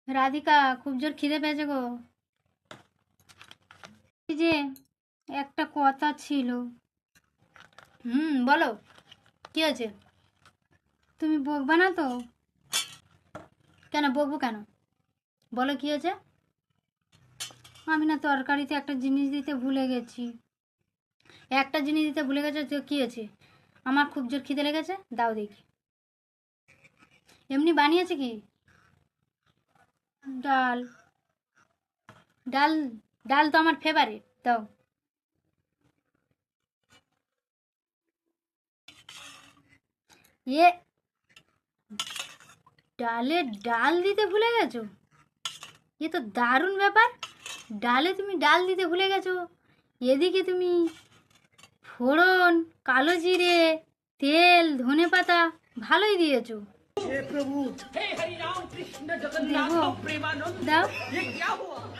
রাধিকা, খুব জোর খিদে পেয়েছে গো। এই যে একটা কথা ছিল। বলো, কি আছে? তুমি বকবা না তো? কেন বকবো কেন? বলো কি হয়েছে? আমি না তরকারিতে একটা জিনিস দিতে ভুলে গেছি। একটা জিনিস দিতে ভুলে গেছো তো কি হয়েছে? আমার খুব জোর খিদে লেগেছে, দাও দেখি। এমনি বানিয়েছে কি? ডাল। ডাল। ডাল তো আমার ফেভারিট, দাও। এ, ডালে ডাল দিতে ভুলে গেছো? এ তো দারুণ ব্যাপার। ডালে তুমি ডাল দিতে ভুলে গেছো, এদিকে তুমি ফোড়ন, কালো জিরে, তেল, ধনেপাতা ভালোই দিয়েছো। हे प्रभु, हे हरि राम कृष्ण দেবো? जगन्नाथ प्रेमानंद, দাও। ये क्या हुआ?